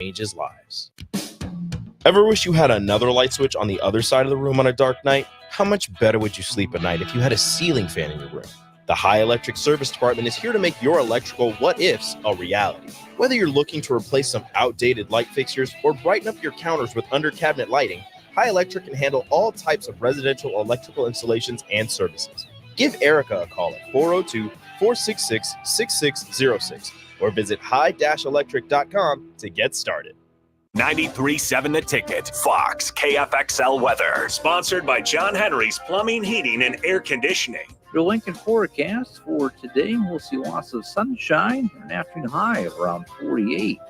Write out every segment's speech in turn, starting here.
changes lives. Ever wish you had another light switch on the other side of the room on a dark night? How much better would you sleep at night if you had a ceiling fan in your room? The High Electric Service Department is here to make your electrical what-ifs a reality. Whether you're looking to replace some outdated light fixtures or brighten up your counters with under-cabinet lighting, High Electric can handle all types of residential electrical installations and services. Give Erica a call at 402-466-6606 or visit high-electric.com to get started. 93.7 The Ticket, Fox, KFXL weather. Sponsored by John Henry's Plumbing, Heating, and Air Conditioning. Your Lincoln forecast for today, we'll see lots of sunshine and an afternoon high of around 48.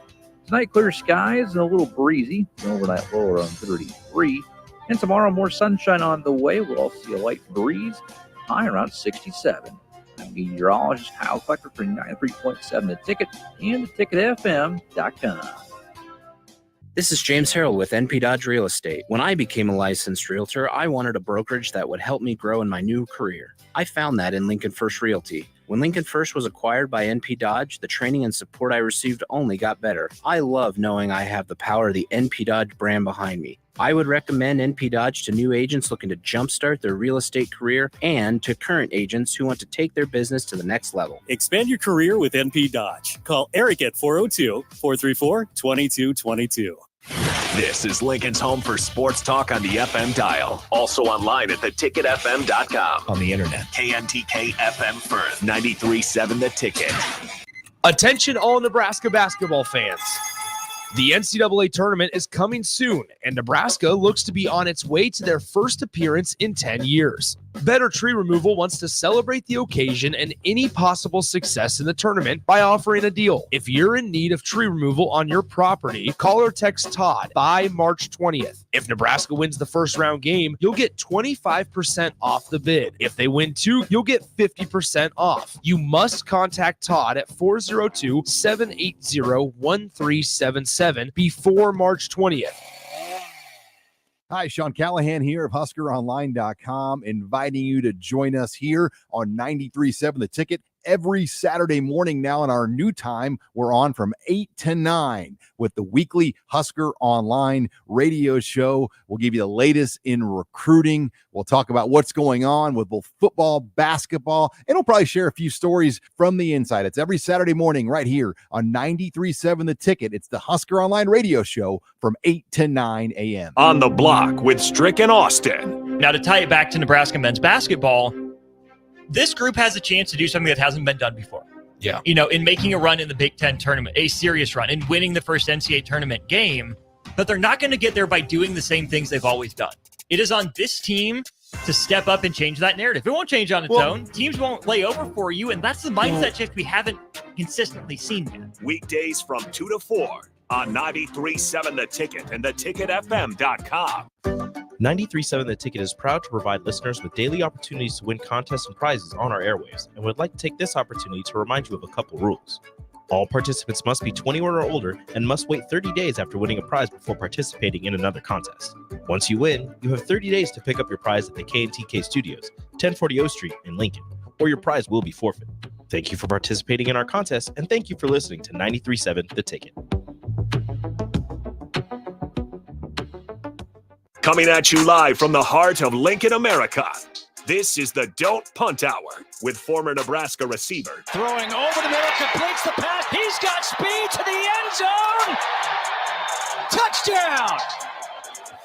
Tonight, clear skies and a little breezy. Overnight low around 33. And tomorrow, more sunshine on the way. We'll also see a light breeze, high around 67. I'm meteorologist Kyle Flecker for 93.7 The Ticket and theticketfm.com. This is James Harrell with NP Dodge Real Estate. When I became a licensed realtor, I wanted a brokerage that would help me grow in my new career. I found that in Lincoln First Realty. When Lincoln First was acquired by NP Dodge, the training and support I received only got better. I love knowing I have the power of the NP Dodge brand behind me. I would recommend NP Dodge to new agents looking to jumpstart their real estate career and to current agents who want to take their business to the next level. Expand your career with NP Dodge. Call Eric at 402-434-2222. This is Lincoln's home for sports talk on the FM dial. Also online at theticketfm.com. On the internet. KNTK FM Firth, 93.7 The Ticket. Attention all Nebraska basketball fans. The NCAA tournament is coming soon, and Nebraska looks to be on its way to their first appearance in 10 years. Better Tree Removal wants to celebrate the occasion and any possible success in the tournament by offering a deal. If you're in need of tree removal on your property, call or text Todd by March 20th. If Nebraska wins the first round game, you'll get 25% off the bid. If they win two, you'll get 50% off. You must contact Todd at 402-780-1377 before March 20th. Hi, Sean Callahan here of HuskerOnline.com, inviting you to join us here on 93.7 The Ticket. Every Saturday morning now in our new time, we're on from 8 to 9 with the weekly Husker Online radio show. We'll give you the latest in recruiting. We'll talk about what's going on with both football, basketball, and we'll probably share a few stories from the inside. It's every Saturday morning right here on 93.7 The Ticket. It's the Husker Online radio show from 8 to 9 a.m. On the block with Strick and Austin. Now, to tie it back to Nebraska men's basketball, this group has a chance to do something that hasn't been done before. Yeah. You know, in making a run in the Big Ten tournament, a serious run, in winning the first NCAA tournament game, but they're not going to get there by doing the same things they've always done. It is on this team to step up and change that narrative. It won't change on its own. Teams won't lay over for you, and that's the mindset shift we haven't consistently seen yet. Weekdays from 2 to 4 on 93.7 The Ticket and theticketfm.com. 93.7 The Ticket is proud to provide listeners with daily opportunities to win contests and prizes on our airwaves, and would like to take this opportunity to remind you of a couple rules. All participants must be 21 or older and must wait 30 days after winning a prize before participating in another contest. Once you win, you have 30 days to pick up your prize at the KNTK Studios, 1040 O Street in Lincoln, or your prize will be forfeit. Thank you for participating in our contest, and thank you for listening to 93.7 The Ticket. Coming at you live from the heart of Lincoln, America. This is the Don't Punt Hour with former Nebraska receiver. Throwing over the middle, completes the pass. He's got speed to the end zone. Touchdown.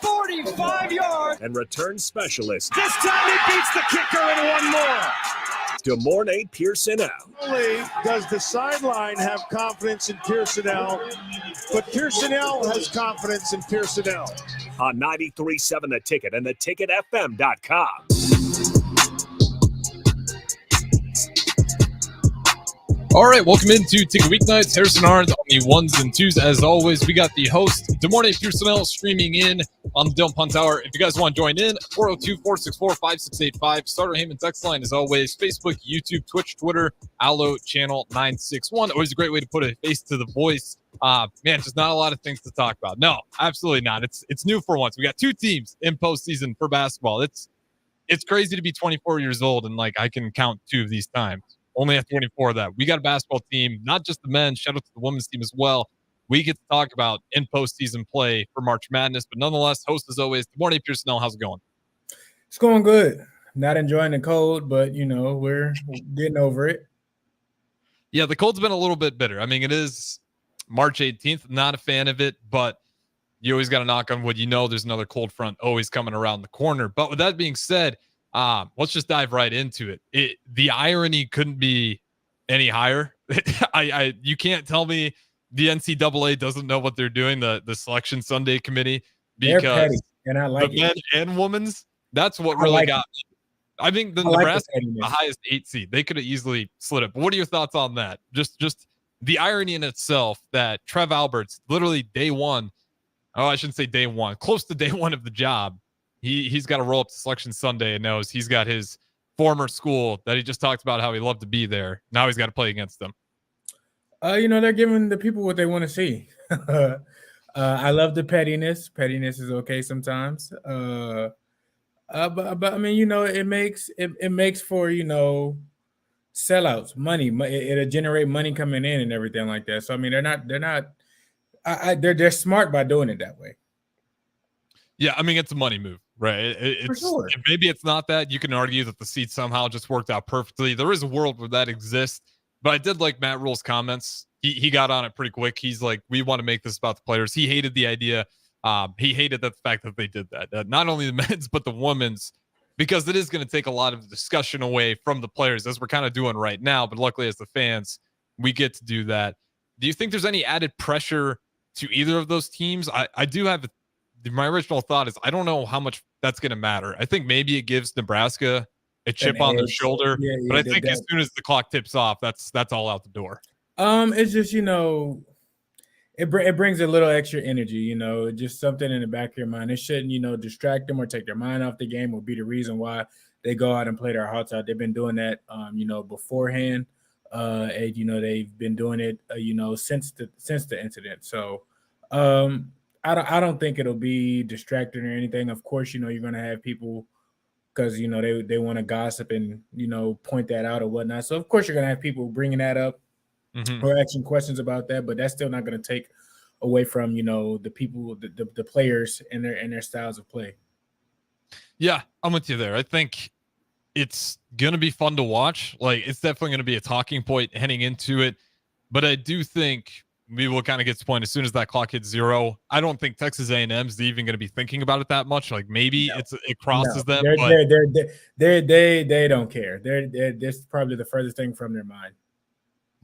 45 yards. And return specialist. This time he beats the kicker and one more. DeMornay Pierson-El. Not only does the sideline have confidence in Pierson-El, but Pierson-El has confidence in Pierson-El. On 93.7 The Ticket and theticketfm.com. All right, welcome into Ticket Weeknights. Harrison Arns on the ones and twos. As always, we got the host, DeMornay Pierson-El, streaming in on the Don't Punt Hour. If you guys want to join in, 402-464-5685. Starter Heyman text line, as always. Facebook, YouTube, Twitch, Twitter, Allo, Channel 961. Always a great way to put a face to the voice. Man, just not a lot of things to talk about. No, absolutely not. It's new for once. We got two teams in postseason for basketball. It's crazy to be 24 years old, and I can count two of these times. Only at 24 of that. We got a basketball team, not just the men. Shout out to the women's team as well. we get to talk about in postseason play for March Madness. But nonetheless, host as always, good morning, Pierson-El. How's it going? It's going good. Not enjoying the cold, but we're getting over it. Yeah, the cold's been a little bit bitter. I mean, it is March 18th. Not a fan of it, but you always got to knock on wood. There's another cold front always coming around the corner. But with that being said, let's just dive right into it. The irony couldn't be any higher. You can't tell me the NCAA doesn't know what they're doing, the Selection Sunday committee, because they're petty, and I like the men and women's, that's what really got me. I think the Nebraska, the highest 8 seed, they could have easily slid it. But what are your thoughts on that? Just the irony in itself that Trev Alberts, literally day one, I shouldn't say day one, close to day one of the job, he's got to roll up to Selection Sunday and knows he's got his former school that he just talked about how he loved to be there. Now he's got to play against them. They're giving the people what they want to see. I love the pettiness. Pettiness is okay sometimes. But I mean, it makes for sellouts, money. It'll generate money coming in and everything like that. So I mean, they're smart by doing it that way. Yeah, I mean, it's a money move, right? For sure. Maybe it's not that. You can argue that the seat somehow just worked out perfectly. There is a world where that exists, but I did like Matt Rule's comments. He got on it pretty quick. He's like, we want to make this about the players. He hated the idea. He hated the fact that they did that. Not only the men's, but the women's, because it is going to take a lot of discussion away from the players, as we're kind of doing right now. But luckily, as the fans, we get to do that. Do you think there's any added pressure to either of those teams? I do have my original thought is I don't know how much that's going to matter. I think maybe it gives Nebraska a chip on their shoulder, but I think as soon as the clock tips off, that's all out the door. It's just it brings a little extra energy, just something in the back of your mind. It shouldn't distract them or take their mind off the game or be the reason why they go out and play their hearts out. They've been doing that beforehand. And they've been doing it since the incident. So I don't think it'll be distracting or anything. Of course, you're going to have people because, they want to gossip and, point that out or whatnot. So, of course, you're going to have people bringing that up or asking questions about that. But that's still not going to take away from, the people, the players and their styles of play. Yeah, I'm with you there. I think it's going to be fun to watch. Like, it's definitely going to be a talking point heading into it. But I do think we will kind of get to the point as soon as that clock hits zero. I don't think Texas A&M is even going to be thinking about it that much. Like maybe it crosses them. They don't care. This is probably the furthest thing from their mind.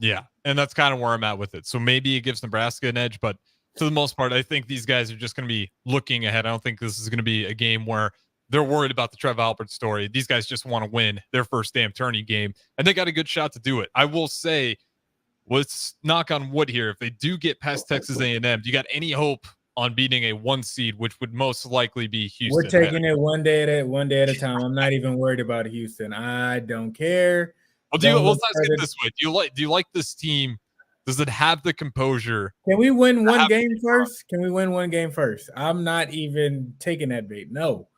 Yeah, and that's kind of where I'm at with it. So maybe it gives Nebraska an edge, but for the most part, I think these guys are just going to be looking ahead. I don't think this is going to be a game where they're worried about the Trev Albert story. These guys just want to win their first damn tourney game, and they got a good shot to do it. I will say, let's knock on wood here. If they do get past Texas A&M, do you got any hope on beating a 1 seed, which would most likely be Houston? We're taking it one day at a time. I'm not even worried about Houston. I don't care. Well, let's ask it this way: Do you like this team? Does it have the composure? Can we win one game first? Can we win one game first? I'm not even taking that bait. No,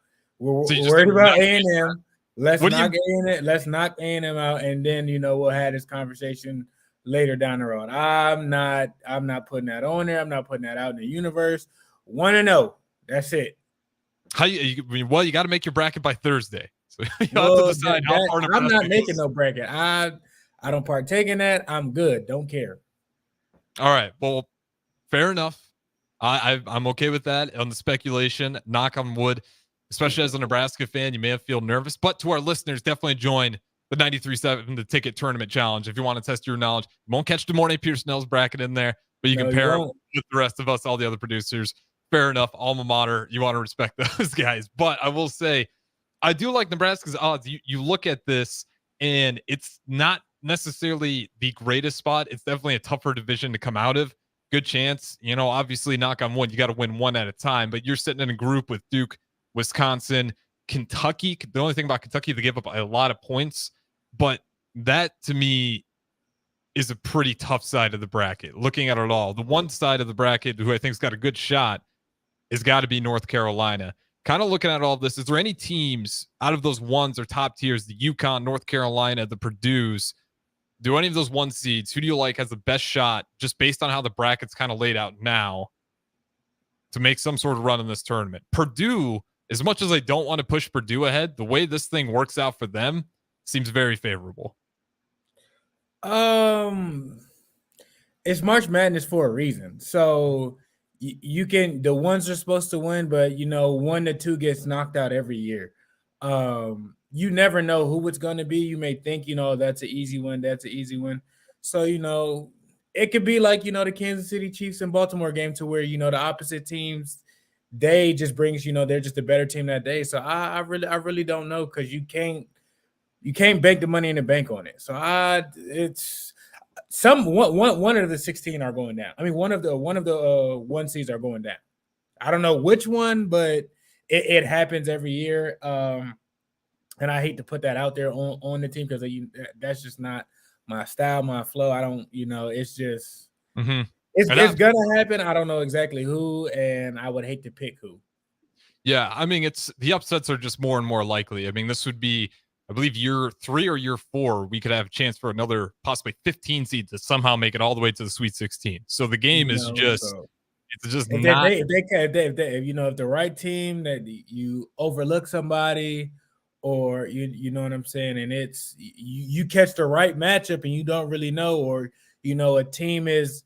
we're worried about A&M. Let's knock A&M out, and then we'll have this conversation later down the road. I'm not putting that on there. I'm not putting that out in the universe. 1-0. That's it. You got to make your bracket by Thursday. So you have to decide how far I'm not making no bracket. I don't partake in that. I'm good. Don't care. All right. Well, fair enough. I'm okay with that on the speculation. Knock on wood, especially as a Nebraska fan, you may feel nervous. But to our listeners, definitely join the 93.7 The Ticket Tournament Challenge if you want to test your knowledge. You won't catch DeMornay Pierson-El's bracket in there, but you can pair them with the rest of us, all the other producers. Fair enough. Alma mater. You want to respect those guys. But I will say, I do like Nebraska's odds. You look at this, and it's not necessarily the greatest spot. It's definitely a tougher division to come out of. Good chance. Obviously, knock on wood, you got to win one at a time. But you're sitting in a group with Duke, Wisconsin, Kentucky. The only thing about Kentucky, they give up a lot of points. But that, to me, is a pretty tough side of the bracket. Looking at it all, the one side of the bracket who I think's got a good shot has got to be North Carolina. Kind of looking at all of this, is there any teams out of those ones or top tiers, the UConn, North Carolina, the Purdue's, do any of those 1 seeds, who do you like has the best shot, just based on how the bracket's kind of laid out now, to make some sort of run in this tournament? Purdue, as much as I don't want to push Purdue ahead, the way this thing works out for them seems very favorable. It's March Madness for a reason. So you can, the ones are supposed to win, but 1 to 2 gets knocked out every year. You never know who it's going to be. You may think, that's an easy one. That's an easy one. So, it could be like, the Kansas City Chiefs and Baltimore game, to where, the opposite teams, they just brings, they're just a better team that day. So I really don't know, because you can't bank the money in the bank on it. So it's one of the 16 are going down. I mean, one of the 1 seeds are going down. I don't know which one, but it happens every year. And I hate to put that out there on the team, because that's just not my style, my flow. I don't, it's just it's gonna happen. I don't know exactly who, and I would hate to pick who. Yeah, I mean, it's the upsets are just more and more likely. I mean, this would be, I believe, year 3 or year 4, we could have a chance for another possibly 15 seeds to somehow make it all the way to the Sweet 16. So the game is just, it's just if not. If the right team, that you overlook somebody, or you know what I'm saying, and it's you catch the right matchup and you don't really know, or a team is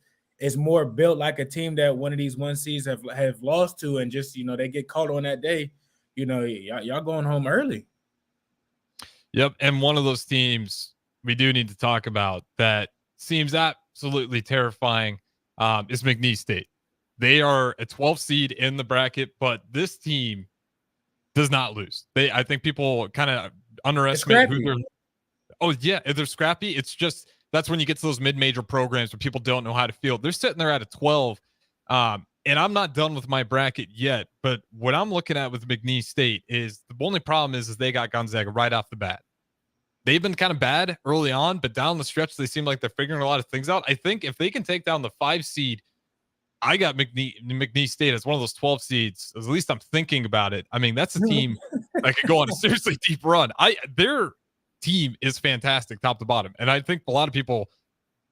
more built like a team that one of these 1 seeds have lost to, and just they get caught on that day, y'all going home early. Yep. And one of those teams we do need to talk about that seems absolutely terrifying is McNeese State. They are a 12 seed in the bracket, but this team does not lose. I think people kind of underestimate who they're. Oh, yeah. If they're scrappy, it's just, that's when you get to those mid-major programs where people don't know how to field. They're sitting there at a 12. And I'm not done with my bracket yet, but what I'm looking at with McNeese State is the only problem is they got Gonzaga right off the bat. They've been kind of bad early on, but down the stretch, they seem like they're figuring a lot of things out. I think if they can take down the 5 seed, I got McNeese State as one of those 12 seeds. At least I'm thinking about it. I mean, that's a team that could go on a seriously deep run. Their team is fantastic, top to bottom. And I think a lot of people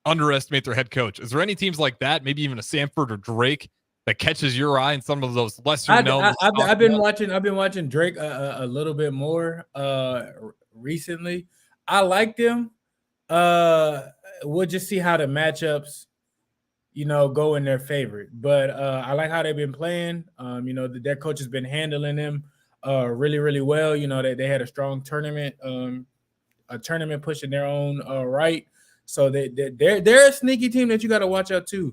underestimate their head coach. Is there any teams like that, maybe even a Samford or Drake, that catches your eye in some of those lesser known? I've been watching Drake a little bit more recently. I like them. We'll just see how the matchups, go in their favor. But I like how they've been playing. Their coach has been handling them really, really well. They had a strong tournament, a tournament push in their own right. So they're a sneaky team that you got to watch out too.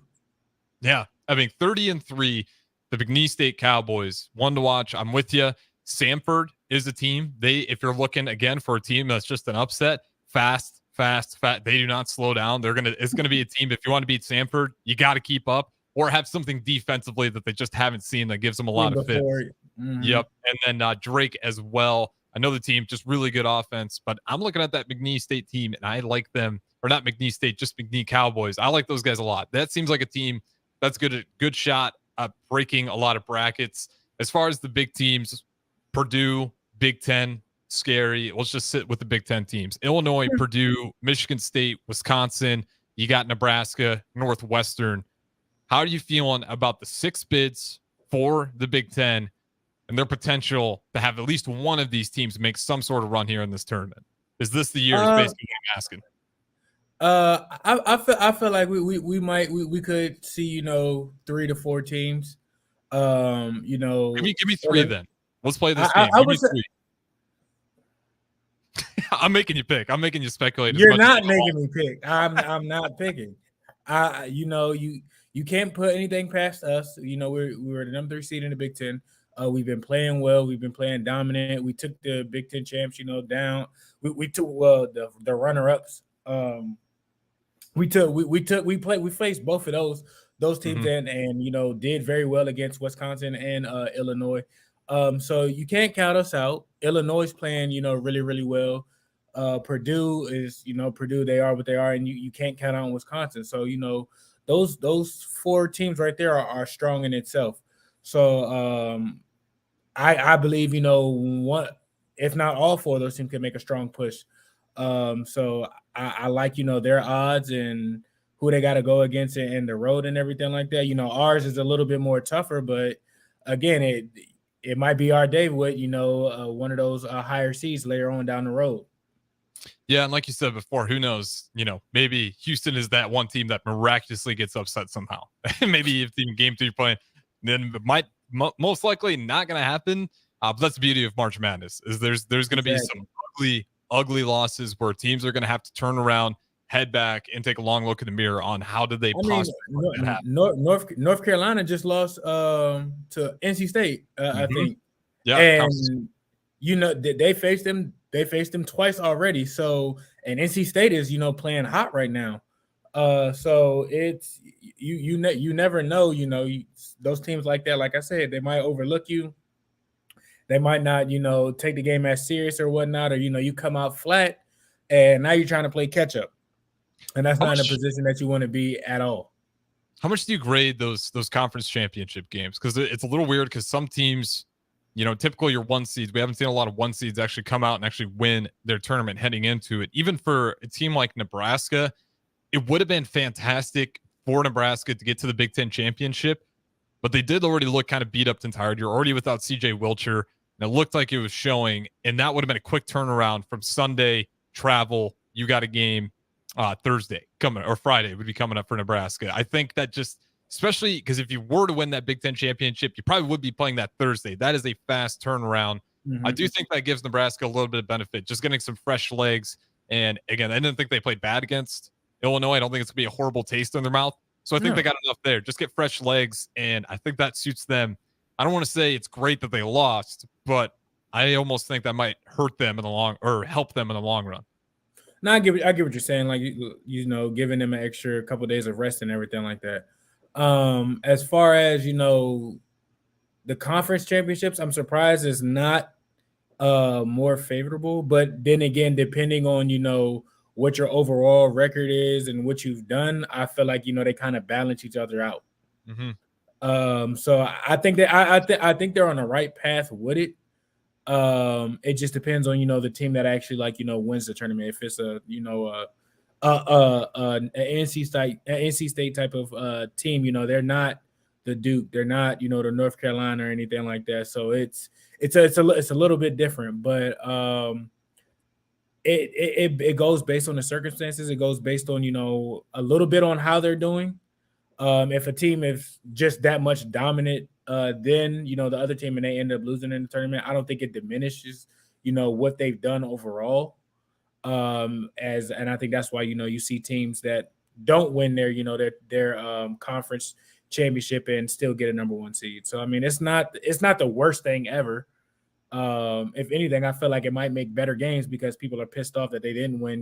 Yeah, I mean, 30-3, the McNeese State Cowboys, one to watch. I'm with you. Samford is a team. If you're looking again for a team that's just an upset, fast. They do not slow down. It's gonna be a team. If you want to beat Samford, you got to keep up or have something defensively that they just haven't seen that gives them a lot of fits. Mm-hmm. Yep. And then Drake as well. Another team, just really good offense. But I'm looking at that McNeese State team, and I like them. Or not McNeese State, just McNeese Cowboys. I like those guys a lot. That seems like a team that's good shot at breaking a lot of brackets. As far as the big teams, Purdue, Big Ten, scary. Let's just sit with the Big Ten teams. Illinois, Purdue, Michigan State, Wisconsin. You got Nebraska, Northwestern. How are you feeling about the 6 bids for the Big Ten and their potential to have at least one of these teams make some sort of run here in this tournament? Is this the year? Is basically what I'm asking. I feel like we could see 3 to 4 teams. Give me 3 then. Let's play this game. Give me 3. I'm making you pick. I'm making you speculate. You're not making me pick. I'm not picking. You can't put anything past us. We're the number 3 seed in the Big Ten. We've been playing well. We've been playing dominant. We took the Big Ten champs, down. We took the runner-ups. We faced both of those teams and did very well against Wisconsin and Illinois. So you can't count us out. Illinois is playing, really, really well. Purdue is, Purdue, they are what they are, and you can't count out Wisconsin. So, those 4 teams right there are strong in itself. So I believe, one, if not all 4 of those teams can make a strong push So I like, their odds and who they got to go against in the road and everything like that. Ours is a little bit more tougher, but again, it might be our day with, one of those higher seeds later on down the road. Yeah, and like you said before, who knows? Maybe Houston is that one team that miraculously gets upset somehow. Maybe if in game 3 playing, then it might most likely not going to happen. But that's the beauty of March Madness is there's going to be some ugly losses where teams are going to have to turn around, head back, and take a long look in the mirror on how did they possibly make that happen. North Carolina just lost to NC State, I think. Yeah, and they faced them. They faced them twice already. So, and NC State is playing hot right now. So it's you never know. Those teams like that, like I said, they might overlook you. They might not, take the game as serious or whatnot, or you come out flat, and now you're trying to play catch up, and that's not in a position that you want to be at all. How much do you grade those conference championship games? Because it's a little weird because some teams, typically your 1 seeds, we haven't seen a lot of 1 seeds actually come out and actually win their tournament heading into it. Even for a team like Nebraska, it would have been fantastic for Nebraska to get to the Big Ten championship, but they did already look kind of beat up and tired. You're already without CJ Wilcher, and it looked like it was showing, and that would have been a quick turnaround from Sunday travel. You got a game Thursday coming, or Friday would be coming up for Nebraska. I think that just, especially because if you were to win that Big Ten championship, you probably would be playing that Thursday. That is a fast turnaround. I do think that gives Nebraska a little bit of benefit, just getting some fresh legs. And again, I didn't think they played bad against Illinois. I don't think it's going to be a horrible taste in their mouth. So I think they got enough there. Just get fresh legs, and I think that suits them. I don't want to say it's great that they lost, but I almost think that might hurt them in the long, or help them in the long run. No, I get what you're saying. Like, giving them an extra couple of days of rest and everything like that. As far as the conference championships, I'm surprised it's not more favorable. But then again, depending on what your overall record is and what you've done, I feel like they kind of balance each other out. So I think that I think they're on the right path with it. It just depends on the team that actually wins the tournament. If it's a NC State type of team, they're not the Duke, they're not the North Carolina or anything like that. So it's a little bit different, but it goes based on the circumstances. It goes based on a little bit on how they're doing. If a team is just that much dominant, then the other team and they end up losing in the tournament, I don't think it diminishes what they've done overall. And I think that's why you see teams that don't win their conference championship and still get a number 1 seed. So I mean, it's not the worst thing ever. If anything, I feel like it might make better games because people are pissed off that they didn't win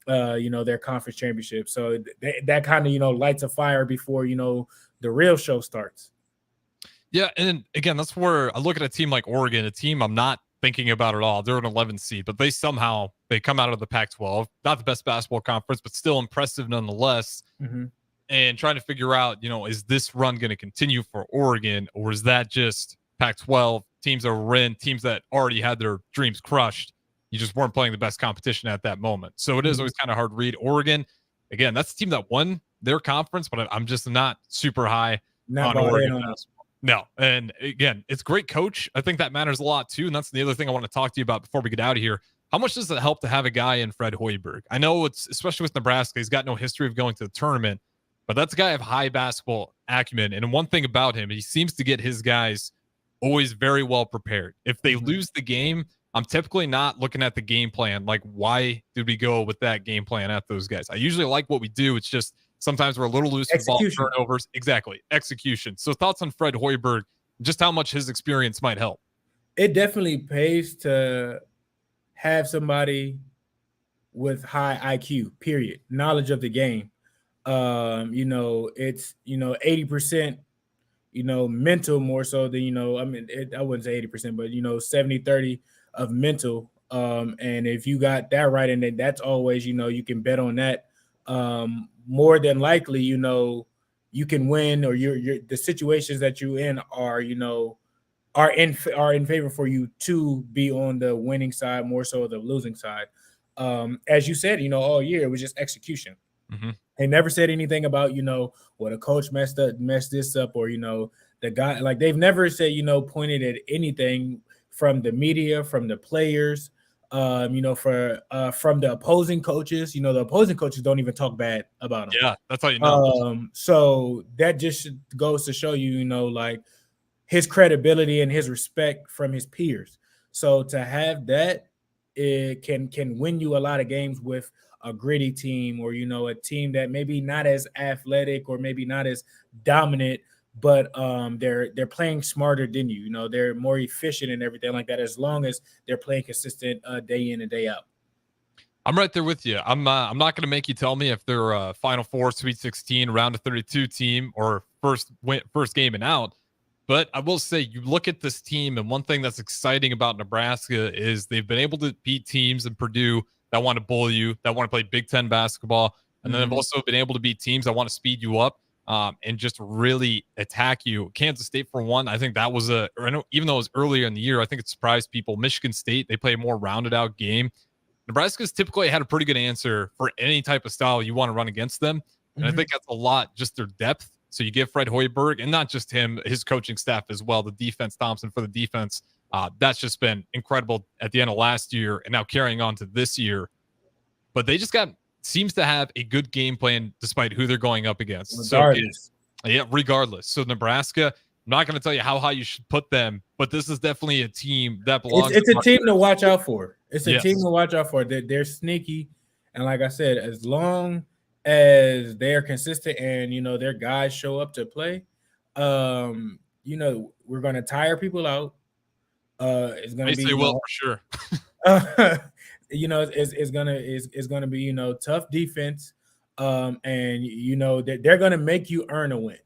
their conference championship. So that kind of lights a fire before the real show starts. Yeah, and again, that's where I look at a team like Oregon, a team I'm not thinking about at all. They're an 11 seed, but they come out of the Pac-12, not the best basketball conference, but still impressive nonetheless. And trying to figure out, is this run going to continue for Oregon, or is that just Pac-12 teams that were in, teams that already had their dreams crushed? You just weren't playing the best competition at that moment. So it is always kind of hard to read. Oregon, again, that's the team that won their conference, but I'm just not super high on Oregon basketball. No. And again, it's great coach. I think that matters a lot too. And that's the other thing I want to talk to you about before we get out of here. How much does it help to have a guy in Fred Hoiberg? I know it's, especially with Nebraska, he's got no history of going to the tournament, but that's a guy of high basketball acumen. And one thing about him, he seems to get his guys always very well prepared. If they lose the game, I'm typically not looking at the game plan. Like, why did we go with that game plan at those guys? I usually like what we do. It's just sometimes we're a little loose with ball turnovers. Exactly. Execution. So thoughts on Fred Hoiberg, just how much his experience might help. It definitely pays to have somebody with high IQ, period, knowledge of the game. It's, 80%, mental more so than, I wouldn't say 80%, but, 70-30 of mental. And if you got that right, and then that's always, you can bet on that. More than likely, you can win, or the situations that you're in are in favor for you to be on the winning side more so the losing side. As you said, all year it was just execution. Mm-hmm. They never said anything about, well, the coach messed this up, or, the guy, like they've never said, pointed at anything from the media, from the players, from the opposing coaches. The opposing coaches don't even talk bad about them. Yeah, that's how you know. So that just goes to show you, like his credibility and his respect from his peers. So to have that, it can win you a lot of games with a gritty team, or a team that maybe not as athletic or maybe not as dominant, but they're playing smarter than you. They're more efficient and everything like that, as long as they're playing consistent day in and day out. I'm right there with you. I'm not going to make you tell me if they're a Final Four, Sweet 16, round of 32 team, or first game and out. But I will say, you look at this team, and one thing that's exciting about Nebraska is they've been able to beat teams in Purdue that want to bully you, that want to play Big Ten basketball. And then they've also been able to beat teams that want to speed you up and just really attack you. Kansas State, for one, I think that was even though it was earlier in the year, I think it surprised people. Michigan State, they play a more rounded out game. Nebraska's typically had a pretty good answer for any type of style you want to run against them. And I think that's a lot, just their depth. So you give Fred Hoiberg, and not just him, his coaching staff as well, the defense, Thompson for the defense. That's just been incredible at the end of last year and now carrying on to this year. But they just seems to have a good game plan despite who they're going up against. Regardless. So Nebraska, I'm not going to tell you how high you should put them, but this is definitely a team that belongs. It's a team to watch out for. It's a team to watch out for. They're sneaky. And like I said, as long as they're consistent and, their guys show up to play, we're going to tire people out. It's going to be, will for sure. It's gonna be tough defense, and they're gonna make you earn a win.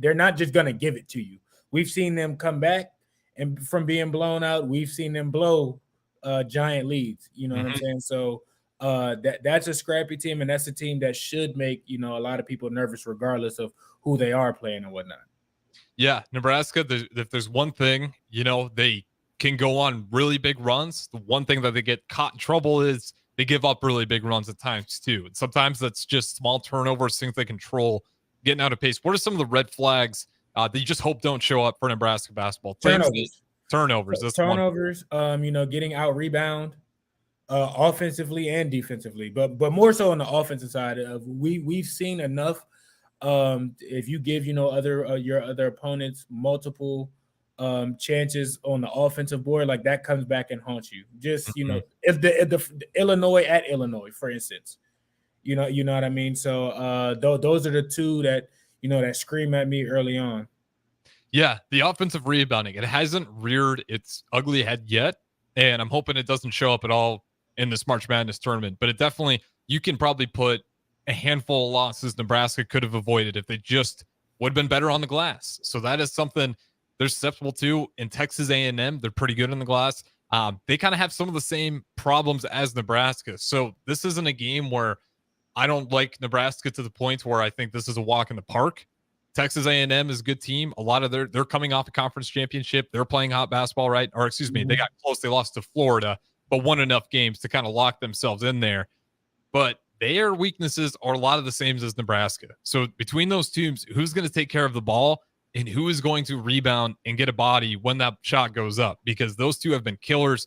They're not just gonna give it to you. We've seen them come back and from being blown out. We've seen them blow giant leads. You know what I'm saying? So that's a scrappy team, and that's a team that should make a lot of people nervous, regardless of who they are playing and whatnot. Yeah, Nebraska. If there's one thing, they can go on really big runs. The one thing that they get caught in trouble is they give up really big runs at times too. And sometimes that's just small turnovers, things they control, getting out of pace. What are some of the red flags that you just hope don't show up for Nebraska basketball? Turnovers. That's turnovers. Getting out rebound, offensively and defensively, but more so on the offensive side. We've seen enough. If you give your other opponents multiple chances on the offensive board, like that comes back and haunts you. Just if the Illinois at Illinois, for instance, you know what I mean. So those are the two that that scream at me early on. Yeah, the offensive rebounding, it hasn't reared its ugly head yet, and I'm hoping it doesn't show up at all in this March Madness tournament. But it definitely, you can probably put a handful of losses Nebraska could have avoided if they just would have been better on the glass. So that is something they're susceptible to. In Texas A&M, they're pretty good in the glass. They kind of have some of the same problems as Nebraska. So this isn't a game where I don't like Nebraska to the point where I think this is a walk in the park. Texas A&M is a good team. A lot of they're coming off a conference championship. They're playing hot basketball, right? Or excuse me, they got close. They lost to Florida, but won enough games to kind of lock themselves in there. But their weaknesses are a lot of the same as Nebraska. So between those teams, who's going to take care of the ball and who is going to rebound and get a body when that shot goes up? Because those two have been killers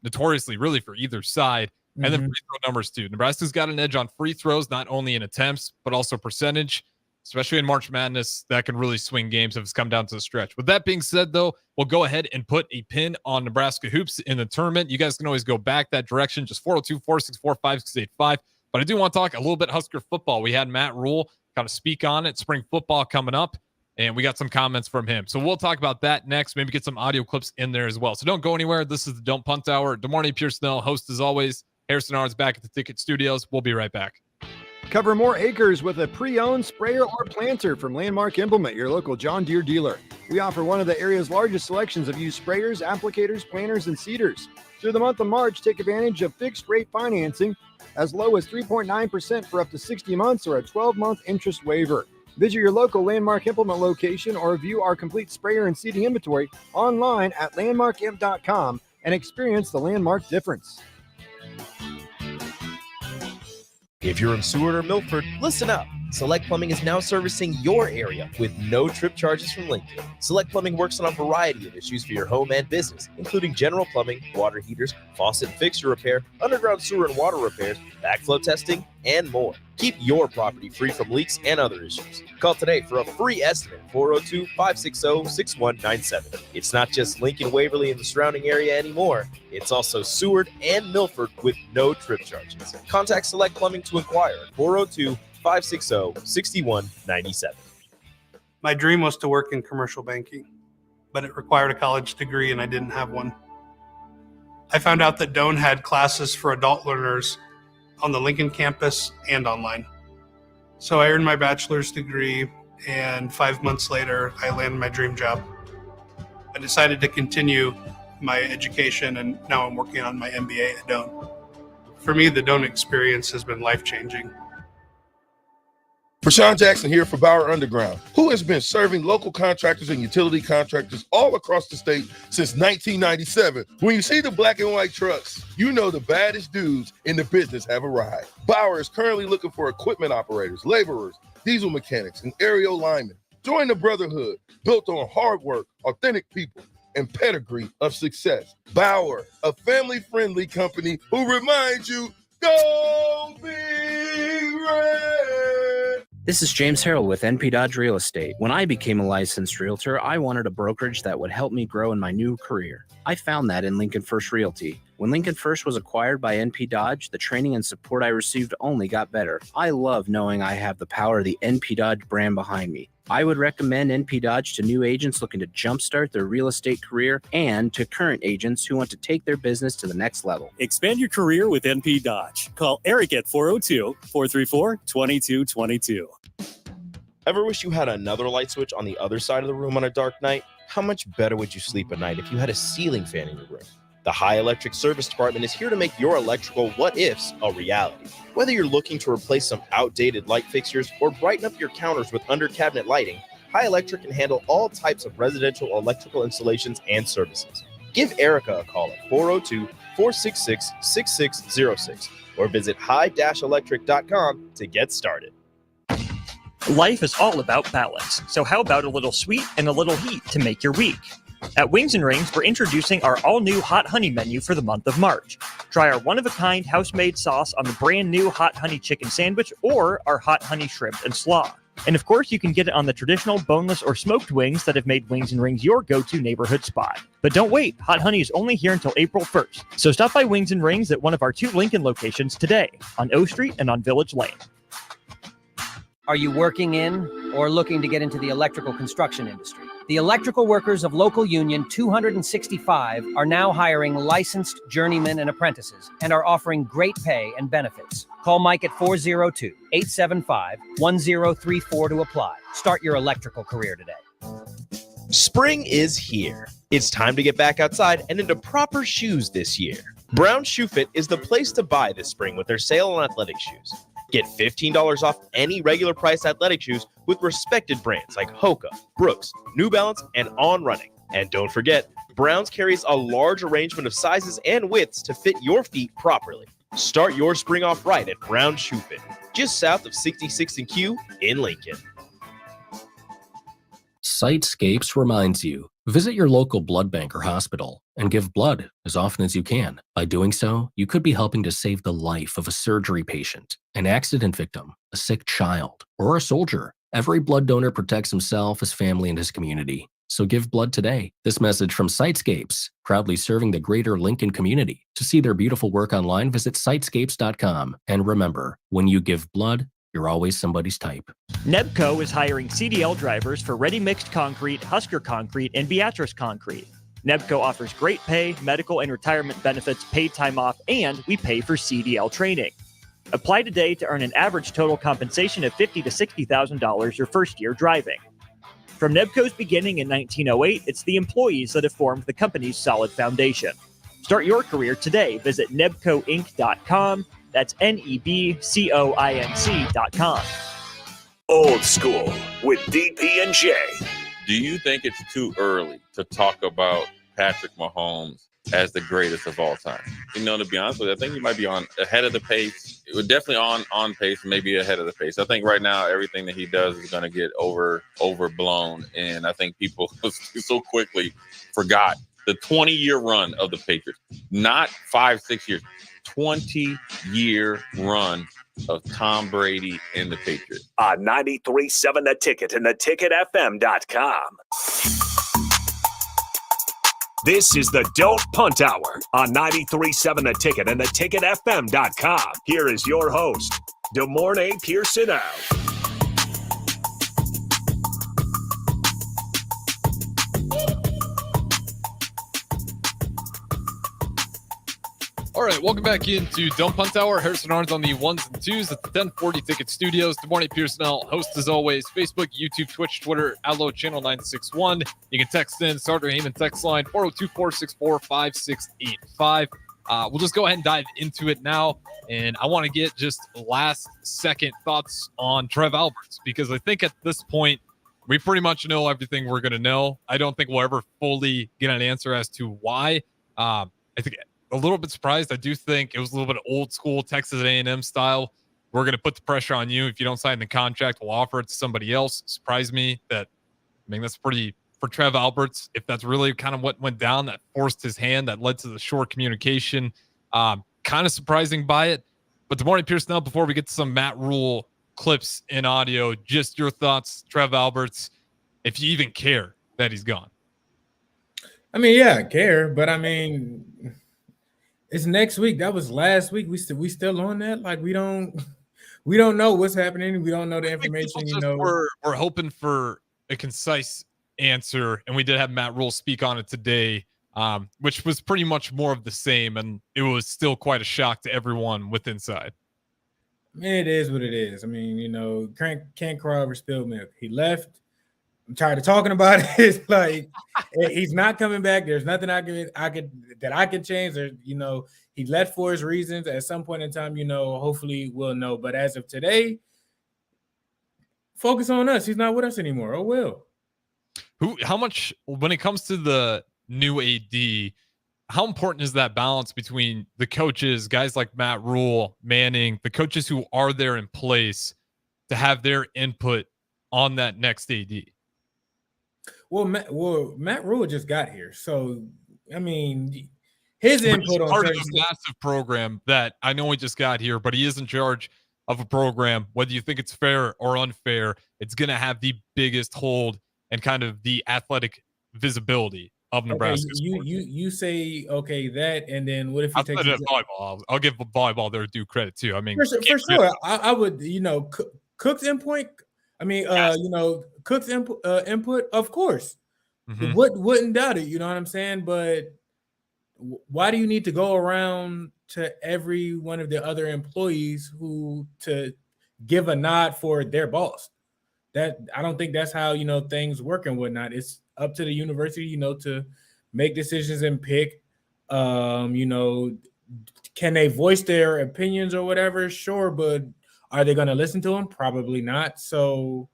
notoriously, really, for either side. And then free throw numbers too. Nebraska's got an edge on free throws, not only in attempts, but also percentage, especially in March Madness. That can really swing games if it's come down to the stretch. With that being said, though, we'll go ahead and put a pin on Nebraska hoops in the tournament. You guys can always go back that direction, just 402-464-5685. But I do want to talk a little bit Husker football. We had Matt Rule kind of speak on it. Spring football coming up, and we got some comments from him. So we'll talk about that next, maybe get some audio clips in there as well. So don't go anywhere. This is the Don't Punt Hour. Good morning, Pierson-El, host as always. Harrison Arn's back at the Ticket Studios. We'll be right back. Cover more acres with a pre-owned sprayer or planter from Landmark Implement, your local John Deere dealer. We offer one of the area's largest selections of used sprayers, applicators, planters, and seeders. Through the month of March, take advantage of fixed-rate financing as low as 3.9% for up to 60 months or a 12-month interest waiver. Visit your local Landmark Implement location or view our complete sprayer and seeding inventory online at landmarkimp.com and experience the Landmark difference. If you're in Seward or Milford, listen up. Select Plumbing is now servicing your area with no trip charges from Lincoln. Select Plumbing works on a variety of issues for your home and business, including general plumbing, water heaters, faucet and fixture repair, underground sewer and water repairs, backflow testing, and more. Keep your property free from leaks and other issues. Call today for a free estimate, 402-560-6197. It's not just Lincoln, Waverly, and the surrounding area anymore. It's also Seward and Milford with no trip charges. Contact Select Plumbing to inquire at 402-560-6197. My dream was to work in commercial banking, but it required a college degree and I didn't have one. I found out that Doane had classes for adult learners on the Lincoln campus and online. So I earned my bachelor's degree, and 5 months later, I landed my dream job. I decided to continue my education, and now I'm working on my MBA at Doane. For me, the Doane experience has been life-changing. Rashawn Jackson here for Bauer Underground, who has been serving local contractors and utility contractors all across the state since 1997. When you see the black and white trucks, you know the baddest dudes in the business have arrived. Bauer is currently looking for equipment operators, laborers, diesel mechanics, and aerial linemen. Join the brotherhood built on hard work, authentic people, and pedigree of success. Bauer, a family-friendly company who reminds you, go Big Red! This is James Harrell with NP Dodge Real Estate. When I became a licensed realtor, I wanted a brokerage that would help me grow in my new career. I found that in Lincoln First Realty. When Lincoln First was acquired by NP Dodge, the training and support I received only got better. I love knowing I have the power of the NP Dodge brand behind me. I would recommend NP Dodge to new agents looking to jumpstart their real estate career and to current agents who want to take their business to the next level. Expand your career with NP Dodge. Call Eric at 402-434-2222. Ever wish you had another light switch on the other side of the room on a dark night? How much better would you sleep at night if you had a ceiling fan in your room? The High Electric Service Department is here to make your electrical what-ifs a reality. Whether you're looking to replace some outdated light fixtures or brighten up your counters with under-cabinet lighting, High Electric can handle all types of residential electrical installations and services. Give Erica a call at 402-466-6606 or visit high-electric.com to get started. Life is all about balance, so how about a little sweet and a little heat to make your week? At Wings and Rings, we're introducing our all-new Hot Honey menu for the month of March. Try our one-of-a-kind house-made sauce on the brand-new Hot Honey chicken sandwich or our Hot Honey shrimp and slaw. And of course, you can get it on the traditional boneless or smoked wings that have made Wings and Rings your go-to neighborhood spot. But don't wait, Hot Honey is only here until April 1st. So stop by Wings and Rings at one of our 2 Lincoln locations today, on O Street and on Village Lane. Are you working in or looking to get into the electrical construction industry? The electrical workers of Local Union 265 are now hiring licensed journeymen and apprentices and are offering great pay and benefits. Call Mike at 402-875-1034 to apply. Start your electrical career today. Spring is here. It's time to get back outside and into proper shoes this year. Brown Shoe Fit is the place to buy this spring with their sale on athletic shoes. Get $15 off any regular price athletic shoes with respected brands like Hoka, Brooks, New Balance, and On Running. And don't forget, Browns carries a large arrangement of sizes and widths to fit your feet properly. Start your spring off right at Brown Shoe Fit, just south of 66th and Q in Lincoln. Sitescapes reminds you, visit your local blood bank or hospital and give blood as often as you can. By doing so, you could be helping to save the life of a surgery patient, an accident victim, a sick child, or a soldier. Every blood donor protects himself, his family, and his community. So give blood today. This message from Sitescapes, proudly serving the greater Lincoln community. To see their beautiful work online, visit sitescapes.com. And remember, when you give blood, you're always somebody's type. Nebco is hiring CDL drivers for Ready Mixed Concrete, Husker Concrete, and Beatrice Concrete. Nebco offers great pay, medical and retirement benefits, paid time off, and we pay for CDL training. Apply today to earn an average total compensation of $50,000 to $60,000 your first year driving. From Nebco's beginning in 1908, it's the employees that have formed the company's solid foundation. Start your career today. Visit nebcoinc.com. That's NEBCOINC.com. Old School with DP and J. Do you think it's too early to talk about Patrick Mahomes as the greatest of all time. To be honest with you, I think he might be on ahead of the pace. It was definitely on pace, maybe ahead of the pace. I think right now everything that he does is going to get overblown, and I think people so quickly forgot the 20-year run of the Patriots. Not 5-6 years, 20-year run of Tom Brady and the Patriots. On 93.7 The Ticket and theticketfm.com. This is the Don't Punt Hour on 93.7 The Ticket and theticketfm.com. Here is your host, DeMornay Pierson-El. All right, welcome back into Don't Punt Hour. Harrison Arns on the ones and twos at the 1040 Ticket Studios. Good morning, Pierson-El. Host as always, Facebook, YouTube, Twitch, Twitter, Allo, Channel 961. You can text in, Starter Heyman text line, 402-464-5685. We'll just go ahead and dive into it now. And I want to get just last second thoughts on Trev Alberts, because I think at this point, we pretty much know everything we're going to know. I don't think we'll ever fully get an answer as to why. I think a little bit surprised. I do think it was a little bit old school Texas A&M style. We're going to put the pressure on you. If you don't sign the contract, we'll offer it to somebody else. Surprised me that, that's pretty for Trev Alberts. If that's really kind of what went down, that forced his hand, that led to the short communication. Kind of surprising by it. But DeMornay Pierson-El, before we get to some Matt Rule clips in audio, just your thoughts, Trev Alberts, if you even care that he's gone. Yeah, I care, but it's next week. That was last week. We still on that? Like we don't know what's happening. We don't know the information. We're hoping for a concise answer, and we did have Matt Rule speak on it today, which was pretty much more of the same, and it was still quite a shock to everyone with inside. It is what it is. Can't cry over spilled milk. He left. I'm tired of talking about it. It's like he's not coming back. There's nothing I can change. He left for his reasons. At some point in time, hopefully we'll know. But as of today, focus on us. He's not with us anymore. Oh well. How much when it comes to the new AD? How important is that balance between the coaches, guys like Matt Rule, Manning, the coaches who are there in place to have their input on that next AD? Well, Matt Rule just got here, so his input on part of a massive program that I know he just got here, but he is in charge of a program. Whether you think it's fair or unfair, it's going to have the biggest hold and kind of the athletic visibility of Nebraska. Okay, you say that, and then what if he takes volleyball? I'll give volleyball their due credit too. For sure, I would. Cook's input. Cook's input, of course. Mm-hmm. Wouldn't doubt it, you know what I'm saying? But why do you need to go around to every one of the other employees to give a nod for their boss? That I don't think that's how things work and whatnot. It's up to the university, to make decisions and pick. Can they voice their opinions or whatever? Sure, but are they going to listen to them? Probably not. So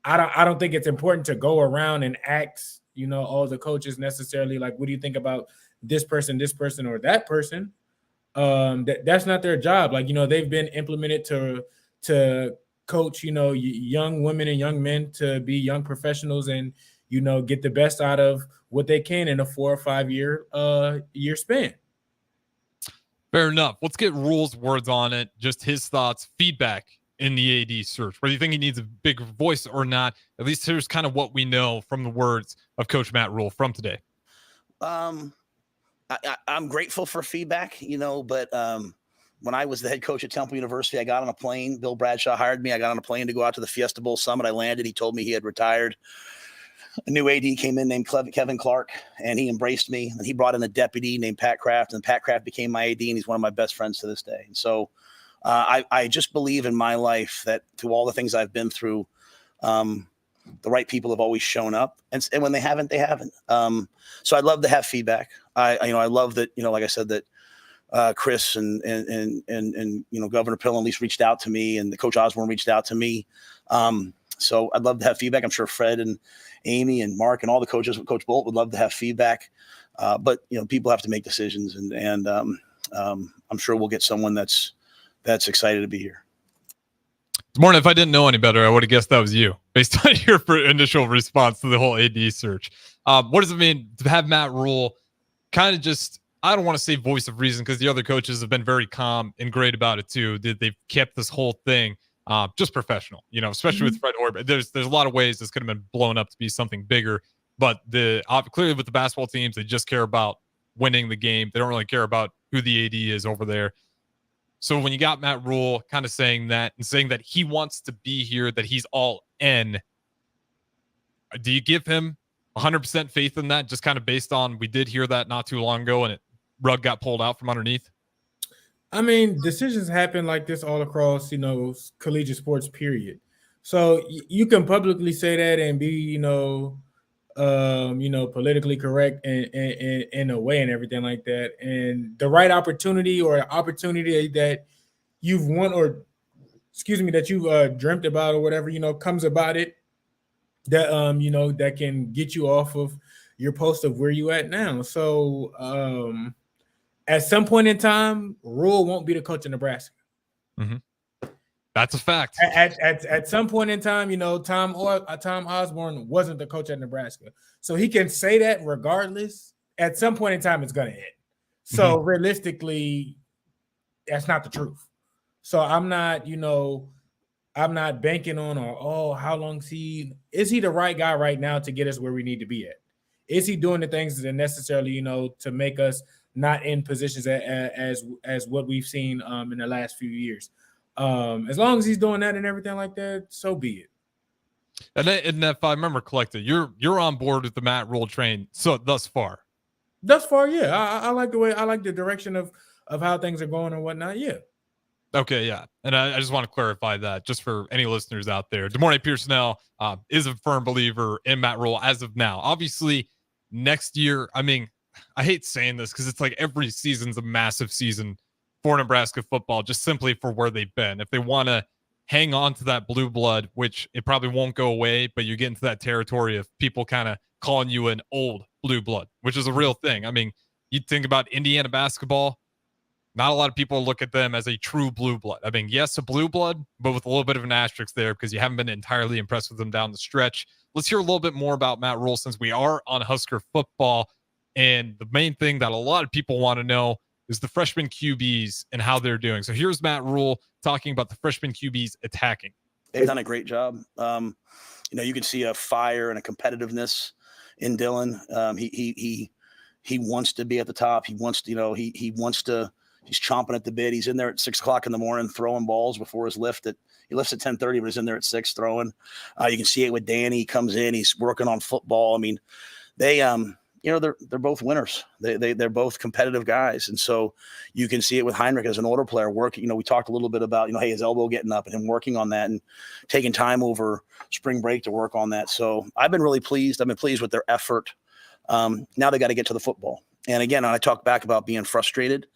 I don't think it's important to go around and ask, all the coaches necessarily, like, what do you think about this person, or that person? That's not their job. Like, they've been implemented to coach, young women and young men to be young professionals and, get the best out of what they can in a 4 or 5 year span. Fair enough. Let's get Rule's words on it. Just his thoughts, feedback in the AD search. Whether you think he needs a big voice or not, at least here's kind of what we know from the words of Coach Matt Rule from today. I'm grateful for feedback, but when I was the head coach at Temple University, I got on a plane. Bill Bradshaw hired me. I got on a plane to go out to the Fiesta Bowl Summit. I landed. He told me he had retired. A new AD came in named Kevin Clark, and he embraced me. And he brought in a deputy named Pat Kraft, and Pat Kraft became my AD, and he's one of my best friends to this day. And so I just believe in my life that through all the things I've been through, the right people have always shown up, and when they haven't, they haven't. So I'd love to have feedback. I love that, like I said, that Chris and Governor Pill at least reached out to me, and the Coach Osborne reached out to me. So I'd love to have feedback. I'm sure Fred and Amy and Mark and all the coaches, Coach Bolt would love to have feedback. But people have to make decisions, and I'm sure we'll get someone that's excited to be here. Morning. If I didn't know any better, I would have guessed that was you based on your initial response to the whole AD search. What does it mean to have Matt Rule kind of just, I don't want to say voice of reason, because the other coaches have been very calm and great about it too. They've kept this whole thing just professional, especially with Fred Hoiberg. There's a lot of ways this could have been blown up to be something bigger, but clearly with the basketball teams, they just care about winning the game. They don't really care about who the AD is over there. So when you got Matt Rule kind of saying that and saying that he wants to be here, that he's all in, do you give him 100% faith in that, just kind of based on, we did hear that not too long ago and rug got pulled out from underneath? I mean, decisions happen like this all across, collegiate sports, period. So you can publicly say that and be, politically correct in a way and everything like that. And the right opportunity or opportunity that you've won or, that you've dreamt about or whatever, comes about it, that, that can get you off of your post of where you at now. So at some point in time, Rule won't be the coach of Nebraska. Mm-hmm. That's a fact. At some point in time, Tom Osborne wasn't the coach at Nebraska. So he can say that regardless. At some point in time, it's going to end. So realistically, that's not the truth. So I'm not banking on how long is he the right guy right now to get us where we need to be at? Is he doing the things that are necessarily, to make us not in positions as what we've seen in the last few years? As long as he's doing that and everything like that, so be it. And if I remember correctly, you're on board with the Matt Rule train. So thus far, yeah. I like the direction of how things are going and whatnot. Yeah. Okay, yeah. And I just want to clarify that just for any listeners out there. Pierson-El is a firm believer in Matt Rule as of now. Obviously, next year, I mean, I hate saying this because it's like every season's a massive season for Nebraska football, just simply for where they've been. If they want to hang on to that blue blood, which it probably won't go away, but you get into that territory of people kind of calling you an old blue blood, which is a real thing. I mean, you think about Indiana basketball, not a lot of people look at them as a true blue blood. I mean, yes, a blue blood, but with a little bit of an asterisk there because you haven't been entirely impressed with them down the stretch. Let's hear a little bit more about Matt Rule since we are on Husker football. And the main thing that a lot of people want to know is the freshman QBs and how they're doing. So here's Matt Rule talking about the freshman QBs attacking. They've done a great job. You can see a fire and a competitiveness in Dylan. He wants to be at the top. He wants to, he wants to. He's chomping at the bit. He's in there at 6:00 in the morning throwing balls before his lift. He lifts at 10:30, but he's in there at 6 throwing. You can see it with Danny. He comes in. He's working on football. I mean, they they're both winners. They're both competitive guys, and so you can see it with Heinrich as an older player working. We talked a little bit about hey, his elbow getting up and him working on that and taking time over spring break to work on that. So I've been really pleased. I've been pleased with their effort. Now they got to get to the football. And again, I talk back about being frustrated.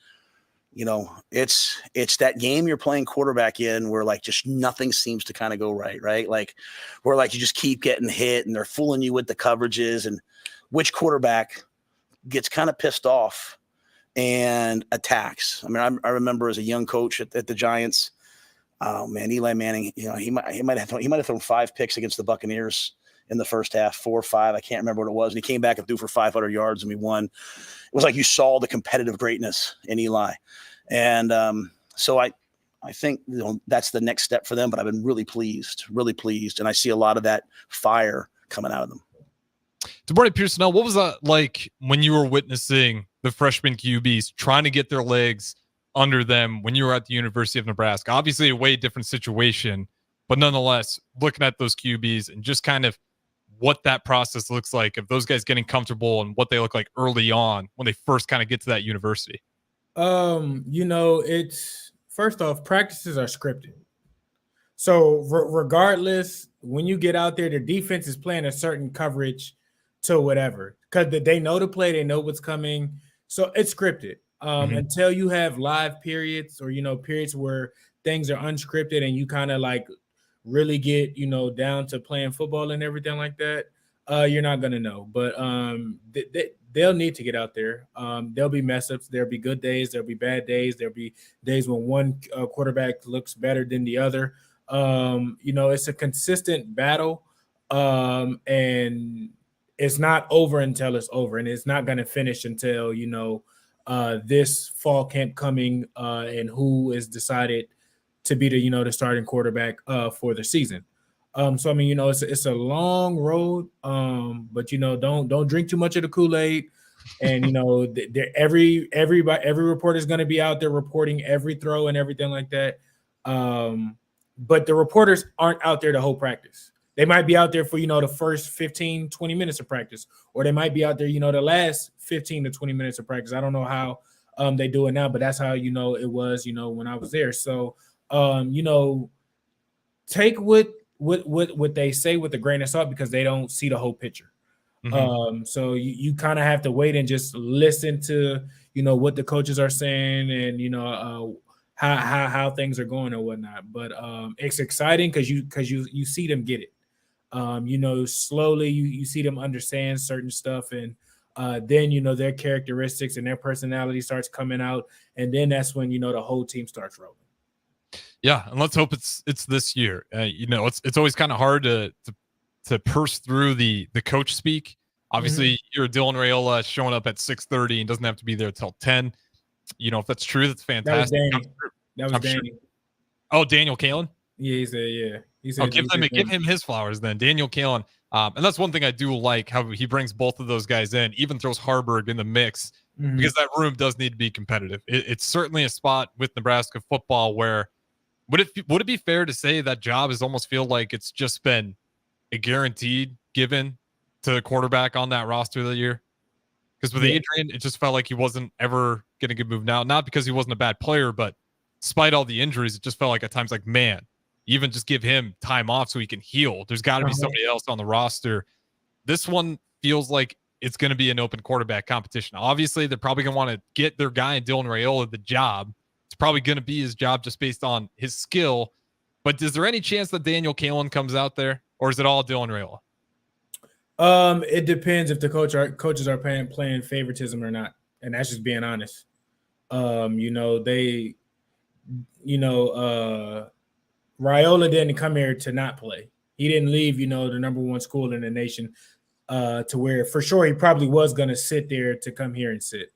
It's that game you're playing quarterback in where just nothing seems to kind of go right? Like where you just keep getting hit and they're fooling you with the coverages, and which quarterback gets kind of pissed off and attacks. I mean, I remember as a young coach at the Giants, oh man, Eli Manning, he might have thrown 5 picks against the Buccaneers in the first half, 4 or 5. I can't remember what it was. And he came back and threw for 500 yards and we won. It was like you saw the competitive greatness in Eli. And so I think that's the next step for them, but I've been really pleased. And I see a lot of that fire coming out of them. DeMornay Pierson-El, what was that like when you were witnessing the freshman QBs trying to get their legs under them when you were at the University of Nebraska? Obviously a way different situation, but nonetheless, looking at those QBs and just kind of what that process looks like of those guys getting comfortable and what they look like early on when they first kind of get to that university. It's first off, practices are scripted. So regardless, when you get out there, the defense is playing a certain coverage to whatever, because they know the play, they know what's coming. So it's scripted until you have live periods or, periods where things are unscripted and you kind of really get, down to playing football and everything like that, you're not going to know. But they'll need to get out there. There'll be mess ups. There'll be good days. There'll be bad days. There'll be days when one quarterback looks better than the other. It's a consistent battle, and it's not over until it's over, and it's not going to finish until, this fall camp coming and who is decided to be the starting quarterback for the season. So I mean, it's a long road, but don't drink too much of the Kool-Aid, and every reporter is going to be out there reporting every throw and everything like that. But the reporters aren't out there the whole practice. They might be out there for the first 15, 20 minutes of practice, or they might be out there the last 15 to 20 minutes of practice. I don't know how they do it now, but that's how it was when I was there. So take what they say with a grain of salt, because they don't see the whole picture. So you kind of have to wait and just listen to what the coaches are saying, and how things are going or whatnot. But it's exciting because you see them get it. Slowly you see them understand certain stuff, and then their characteristics and their personality starts coming out, and then that's when the whole team starts rolling. Yeah, and let's hope it's this year. It's always kind of hard to purse through the coach speak. Obviously, you're Dylan Raiola showing up at 6:30 and doesn't have to be there till 10. If that's true, that's fantastic. That was Danny. Sure. Oh, Daniel Kalen? Yeah, he said give him his flowers then. Daniel Kalen. And that's one thing I do like, how he brings both of those guys in, even throws Harburg in the mix, because that room does need to be competitive. It's certainly a spot with Nebraska football where would it be fair to say that job is almost feel like it's just been a guaranteed given to the quarterback on that roster of the year? Because with Adrian, it just felt like he wasn't ever going to get moved out. Not because he wasn't a bad player, but despite all the injuries, it just felt like at times like, man, even just give him time off so he can heal. There's got to be somebody else on the roster. This one feels like it's going to be an open quarterback competition. Obviously, they're probably going to want to get their guy in Dylan Raiola the job. It's probably going to be his job just based on his skill. But is there any chance that Daniel Kalen comes out there, or is it all Dylan Raiola? It depends if the coaches are playing favoritism or not, and that's just being honest. Raiola didn't come here to not play. He didn't leave, the number one school in the nation, to where for sure he probably was going to sit there to come here and sit.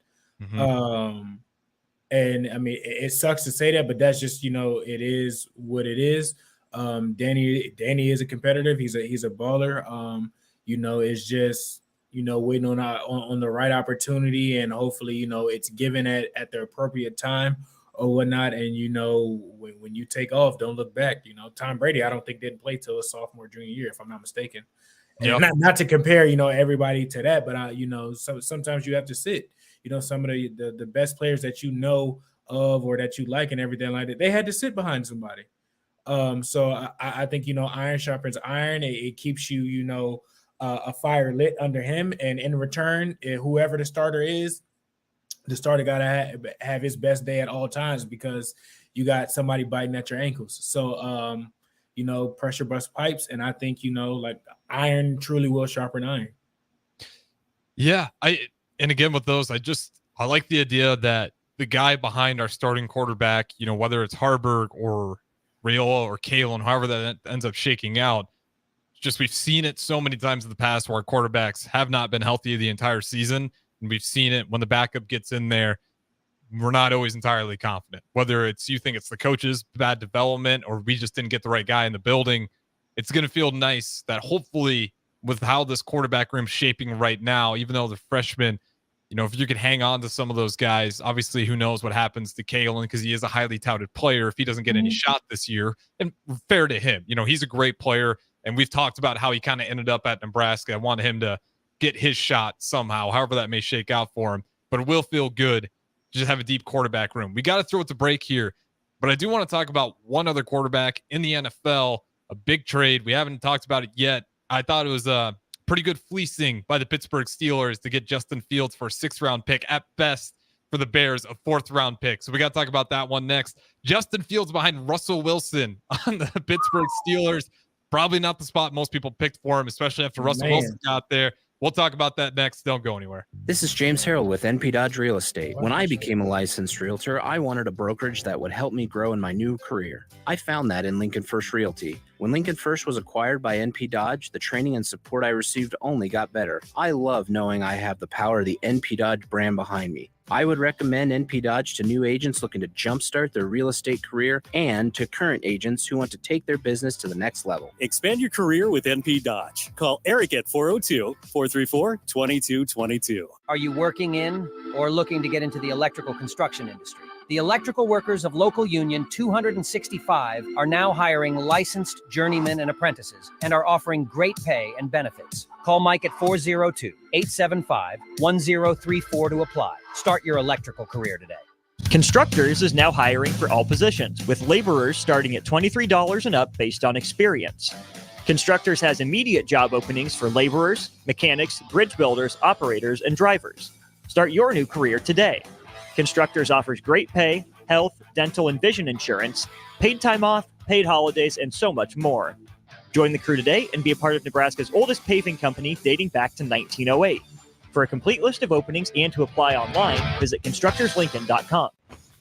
And I mean, it sucks to say that, but that's just, it is what it is. Danny is a competitive. He's a baller. It's just, waiting on the right opportunity, and hopefully, it's given at the appropriate time or whatnot. And, when you take off, don't look back. Tom Brady, I don't think didn't play till his sophomore, junior year, if I'm not mistaken. And not to compare, everybody to that, but sometimes you have to sit. Some of the best players that of or that you like and everything like that, they had to sit behind somebody. So I think, iron sharpens iron. It keeps you, a fire lit under him. And in return, whoever the starter is, the starter got to have his best day at all times, because you got somebody biting at your ankles. So, pressure bust pipes. And I think, like iron truly will sharpen iron. Yeah. And again, with those, I like the idea that the guy behind our starting quarterback, whether it's Harburg or Raiola or Kalen, however that ends up shaking out, just we've seen it so many times in the past where our quarterbacks have not been healthy the entire season. And we've seen it when the backup gets in there, we're not always entirely confident. Whether it's you think it's the coach's bad development or we just didn't get the right guy in the building, it's going to feel nice that hopefully with how this quarterback room's shaping right now, even though the freshmen, if you could hang on to some of those guys, obviously who knows what happens to Kalen, because he is a highly touted player if he doesn't get any shot this year. And fair to him, he's a great player. And we've talked about how he kind of ended up at Nebraska. I want him to get his shot somehow, however that may shake out for him. But it will feel good to just have a deep quarterback room. We got to throw it to break here. But I do want to talk about one other quarterback in the NFL, a big trade. We haven't talked about it yet. I thought it was a pretty good fleecing by the Pittsburgh Steelers to get Justin Fields for a 6th-round pick at best for the Bears, a 4th-round pick. So we got to talk about that one next. Justin Fields behind Russell Wilson on the Pittsburgh Steelers. Probably not the spot most people picked for him, especially after Russell Wilson got there. We'll talk about that next. Don't go anywhere. This is James Harrell with NP Dodge Real Estate. When I became a licensed realtor, I wanted a brokerage that would help me grow in my new career. I found that in Lincoln First Realty. When Lincoln First was acquired by NP Dodge, the training and support I received only got better. I love knowing I have the power of the NP Dodge brand behind me. I would recommend NP Dodge to new agents looking to jumpstart their real estate career and to current agents who want to take their business to the next level. Expand your career with NP Dodge. Call Eric at 402-434-2222. Are you working in or looking to get into the electrical construction industry? The electrical workers of local union 265 are now hiring licensed journeymen and apprentices and are offering great pay and benefits. Call Mike at 402-875-1034 to apply. Start your electrical career today. Constructors is now hiring for all positions, with laborers starting at $23 and up based on experience. Constructors has immediate job openings for laborers, mechanics, bridge builders, operators, and drivers. Start your new career today. Constructors offers great pay, health, dental, and vision insurance, paid time off, paid holidays, and so much more. Join the crew today and be a part of Nebraska's oldest paving company dating back to 1908. For a complete list of openings and to apply online, visit constructorslincoln.com.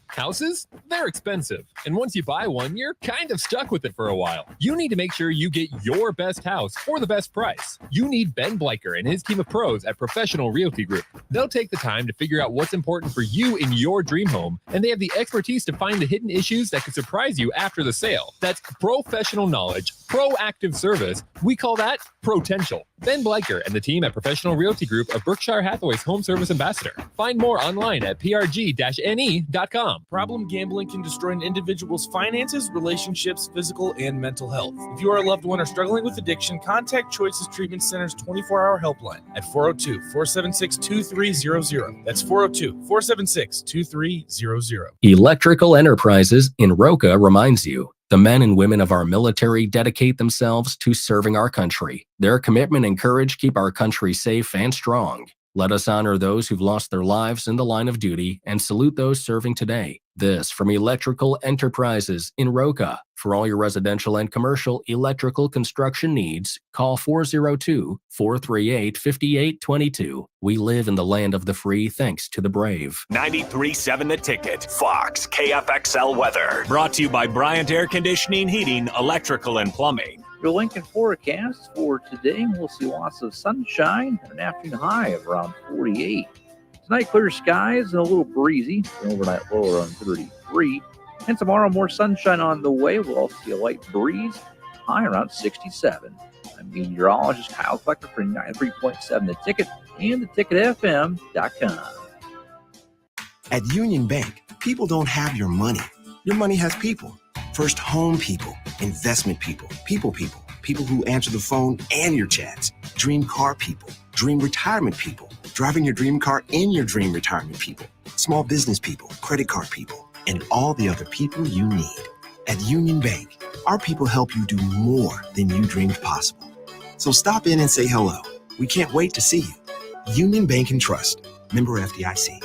Houses? They're expensive. And once you buy one, you're kind of stuck with it for a while. You need to make sure you get your best house for the best price. You need Ben Bleicher and his team of pros at Professional Realty Group. They'll take the time to figure out what's important for you in your dream home, and they have the expertise to find the hidden issues that could surprise you after the sale. That's professional knowledge, proactive service. We call that potential. Ben Bleicher and the team at Professional Realty Group are Berkshire Hathaway's home service ambassador. Find more online at prg-ne.com. Problem gambling can destroy an individual's finances, relationships, physical, and mental health. If you or a loved one are struggling with addiction, contact Choices Treatment Center's 24-hour helpline at 402-476-2300. That's 402-476-2300. Electrical Enterprises in Roca reminds you, the men and women of our military dedicate themselves to serving our country. Their commitment and courage keep our country safe and strong. Let us honor those who've lost their lives in the line of duty and salute those serving today. This from Electrical Enterprises in Roca. For all your residential and commercial electrical construction needs, call 402-438-5822. We live in the land of the free thanks to the brave. 93.7 The Ticket, Fox, KFXL weather. Brought to you by Bryant Air Conditioning, Heating, Electrical, and Plumbing. Your Lincoln forecast for today, we'll see lots of sunshine and an afternoon high of around 48. Tonight, clear skies and a little breezy. Overnight low around 33. And tomorrow, more sunshine on the way. We'll also see a light breeze, high around 67. I'm meteorologist Kyle Flecker for 93.7 The Ticket and theticketfm.com. At Union Bank, people don't have your money. Your money has people. First home people, investment people, people who answer the phone and your chats, dream car people, dream retirement people, driving your dream car in your dream retirement people, small business people, credit card people, and all the other people you need. At Union Bank, our people help you do more than you dreamed possible. So stop in and say hello. We can't wait to see you. Union Bank and Trust, member FDIC.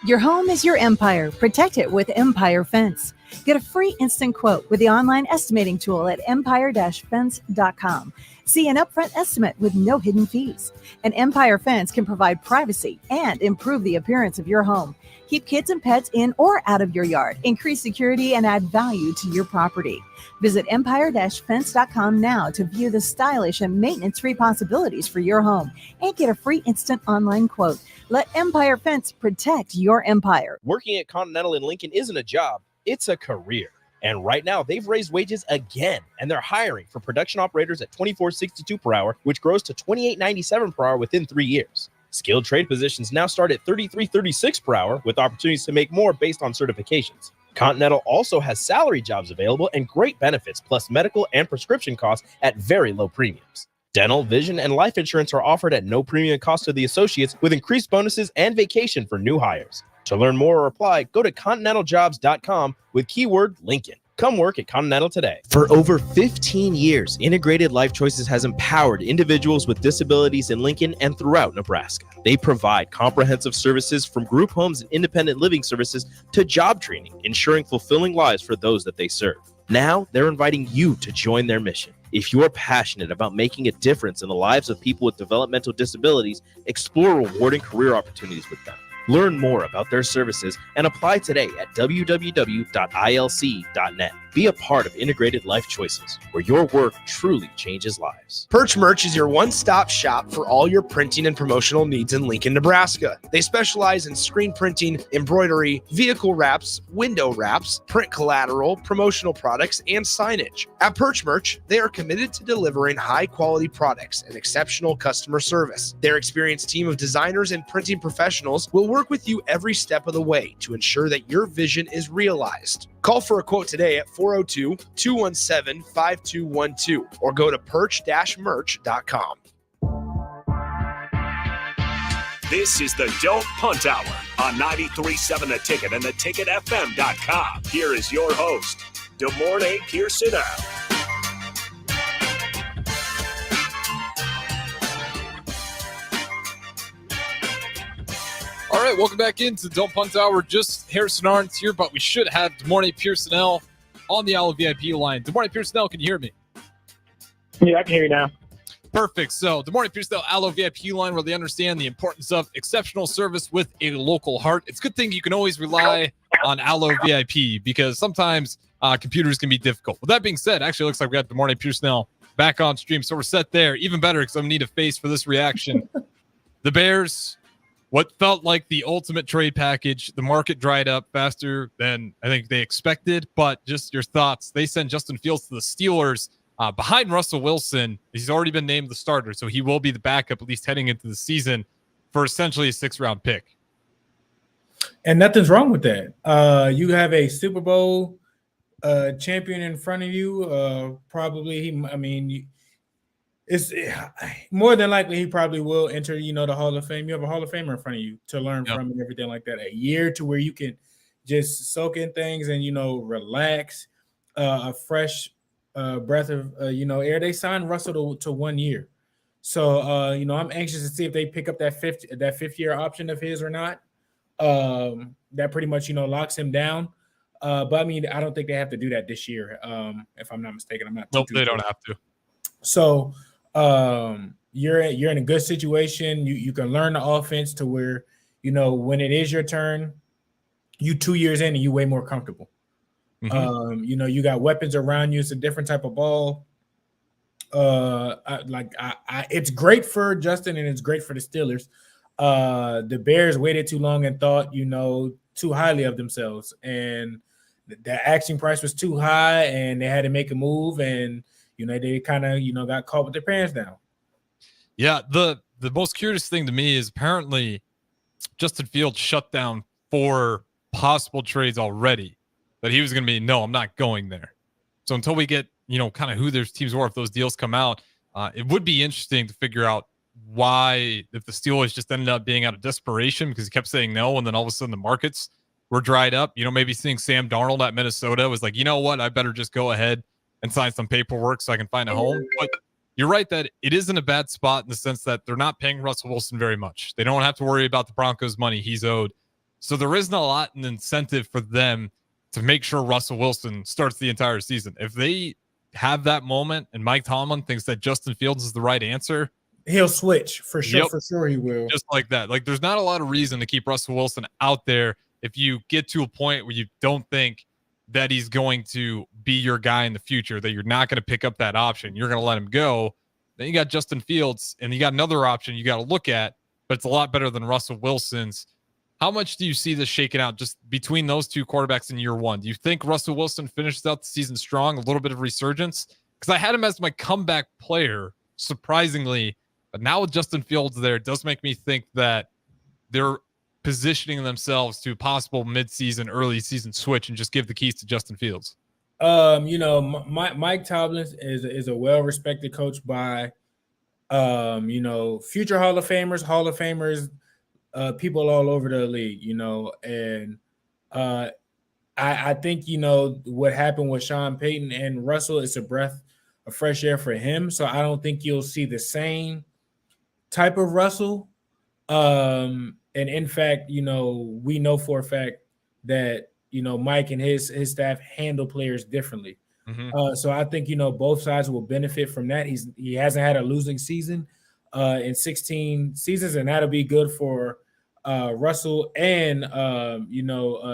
Your home is your empire. Protect it with Empire Fence. Get a free instant quote with the online estimating tool at empire-fence.com. See an upfront estimate with no hidden fees. An Empire Fence can provide privacy and improve the appearance of your home. Keep kids and pets in or out of your yard. Increase security and add value to your property. Visit empire-fence.com now to view the stylish and maintenance-free possibilities for your home and get a free instant online quote. Let Empire Fence protect your empire. Working at Continental in Lincoln isn't a job, it's a career. And right now, they've raised wages again, and they're hiring for production operators at $24.62 per hour, which grows to $28.97 per hour within 3 years. Skilled trade positions now start at $33.36 per hour, with opportunities to make more based on certifications. Continental also has salary jobs available and great benefits, plus medical and prescription costs at very low premiums. Dental, vision, and life insurance are offered at no premium cost to the associates, with increased bonuses and vacation for new hires. To learn more or apply, go to continentaljobs.com with keyword Lincoln. Come work at Continental today. For over 15 years, Integrated Life Choices has empowered individuals with disabilities in Lincoln and throughout Nebraska. They provide comprehensive services from group homes and independent living services to job training, ensuring fulfilling lives for those that they serve. Now, they're inviting you to join their mission. If you're passionate about making a difference in the lives of people with developmental disabilities, explore rewarding career opportunities with them. Learn more about their services and apply today at www.ilc.net. Be a part of Integrated Life Choices, where your work truly changes lives. Perch Merch is your one-stop shop for all your printing and promotional needs in Lincoln, Nebraska. They specialize in screen printing, embroidery, vehicle wraps, window wraps, print collateral, promotional products, and signage. At Perch Merch, they are committed to delivering high-quality products and exceptional customer service. Their experienced team of designers and printing professionals will work with you every step of the way to ensure that your vision is realized. Call for a quote today at 402-217-5212 or go to perch-merch.com. This is the Don't Punt Hour on 93.7 The Ticket and theticketfm.com. Here is your host, Demorne Pierson-El. All right, welcome back into Don't Punt Hour. Just Harrison Arns here, but we should have DeMornay Pierson-El on the Allo VIP line. DeMornay Pierson-El, can you hear me? Yeah, I can hear you now. Perfect. So DeMornay Pierson-El, Allo VIP line, where they understand the importance of exceptional service with a local heart. It's a good thing you can always rely on Allo VIP because sometimes computers can be difficult. With that being said, actually, it looks like we got DeMornay Pierson-El back on stream, so we're set there. Even better because I'm going to need a face for this reaction. The Bears, what felt like the ultimate trade package, the market dried up faster than I think they expected, but just your thoughts. They sent Justin Fields to the Steelers behind Russell Wilson. He's already been named the starter, so he will be the backup, at least heading into the season, for essentially a 6th-round pick. And nothing's wrong with that. You have a Super Bowl champion in front of you. It's more than likely he probably will enter, the Hall of Fame. You have a Hall of Famer in front of you to learn from and everything like that. A year to where you can just soak in things and, relax, a fresh breath of, air. They signed Russell to 1 year. So, I'm anxious to see if they pick up that fifth year option of his or not. That pretty much, locks him down. But I don't think they have to do that this year. If I'm not mistaken, I'm not. Nope, they don't have to. So, you're in a good situation. You can learn the offense to where, when it is your turn, you 2 years in and you way more comfortable. Mm-hmm. You got weapons around you. It's a different type of ball. It's great for Justin and it's great for the Steelers. The Bears waited too long and thought, too highly of themselves, and the asking price was too high, and they had to make a move, and they kind of got caught with their pants down. Yeah, the most curious thing to me is apparently Justin Fields shut down 4 possible trades already. That he was going to be, no, I'm not going there. So until we get, kind of who their teams were, if those deals come out, it would be interesting to figure out why, if the Steelers just ended up being out of desperation because he kept saying no, and then all of a sudden the markets were dried up. Maybe seeing Sam Darnold at Minnesota was like, you know what, I better just go ahead and sign some paperwork so I can find a home. But you're right that it isn't a bad spot in the sense that they're not paying Russell Wilson very much. They don't have to worry about the Broncos' money he's owed. So there isn't a lot of incentive for them to make sure Russell Wilson starts the entire season. If they have that moment and Mike Tomlin thinks that Justin Fields is the right answer, he'll switch for sure. Yep. For sure he will. Just like that. Like there's not a lot of reason to keep Russell Wilson out there if you get to a point where you don't think that he's going to be your guy in the future, that you're not going to pick up that option. You're going to let him go. Then you got Justin Fields, and you got another option you got to look at, but it's a lot better than Russell Wilson's. How much do you see this shaking out just between those two quarterbacks in year one? Do you think Russell Wilson finishes out the season strong, a little bit of resurgence? Because I had him as my comeback player, surprisingly, but now with Justin Fields there, it does make me think that they're positioning themselves to a possible midseason, early season switch and just give the keys to Justin Fields. Mike Tomlin is a well-respected coach by, future Hall of Famers, people all over the league, and I think, what happened with Sean Payton and Russell is a breath of fresh air for him. So I don't think you'll see the same type of Russell. And in fact, we know for a fact that, Mike and his staff handle players differently. So I think, both sides will benefit from that. He hasn't had a losing season in 16 seasons, and that'll be good for Russell and,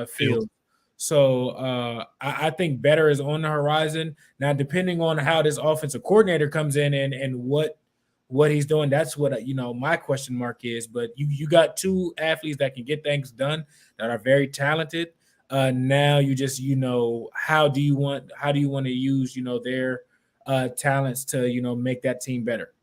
Fields. So I think better is on the horizon. Now, depending on how this offensive coordinator comes in and what he's doing, that's what my question mark is. But you got two athletes that can get things done that are very talented. Now you just how do you want to use their talents to make that team better.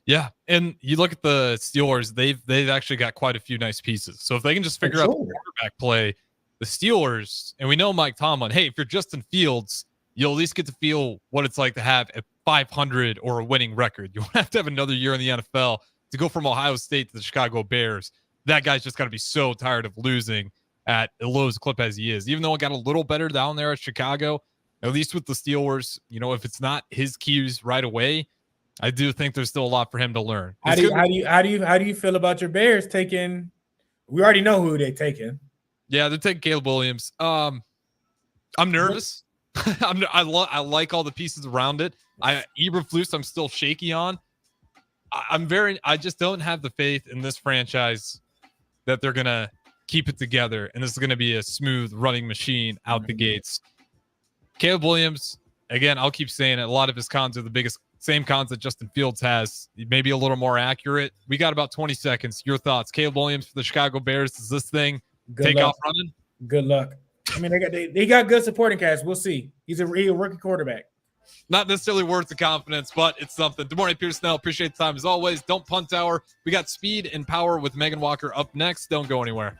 Yeah, and you look at the Steelers; they've actually got quite a few nice pieces. So if they can just figure out the quarterback play, the Steelers, and we know Mike Tomlin, hey, if you're Justin Fields, you'll at least get to feel what it's like to have a 500 or a winning record. You won't have to have another year in the NFL to go from Ohio State to the Chicago Bears. That guy's just got to be so tired of losing at the lowest clip as he is. Even though it got a little better down there at Chicago, at least with the Steelers, if it's not his keys right away, I do think there's still a lot for him to learn. How do you feel about your Bears taking? We already know who they're taking. Yeah, they're taking Caleb Williams. I'm nervous. I like all the pieces around it. Eberflus, I'm still shaky on. I just don't have the faith in this franchise that they're gonna keep it together, and this is gonna be a smooth running machine out the gates. Caleb Williams, again, I'll keep saying it. A lot of his cons are the same cons that Justin Fields has. Maybe a little more accurate. We got about 20 seconds. Your thoughts? Caleb Williams for the Chicago Bears. Does this thing take off running? Good luck. I mean, they got good supporting cast. We'll see. He's a rookie quarterback. Not necessarily worth the confidence, but it's something. Good morning, Pierson-El. Appreciate the time as always. Don't punt hour. We got speed and power with Megan Walker up next. Don't go anywhere.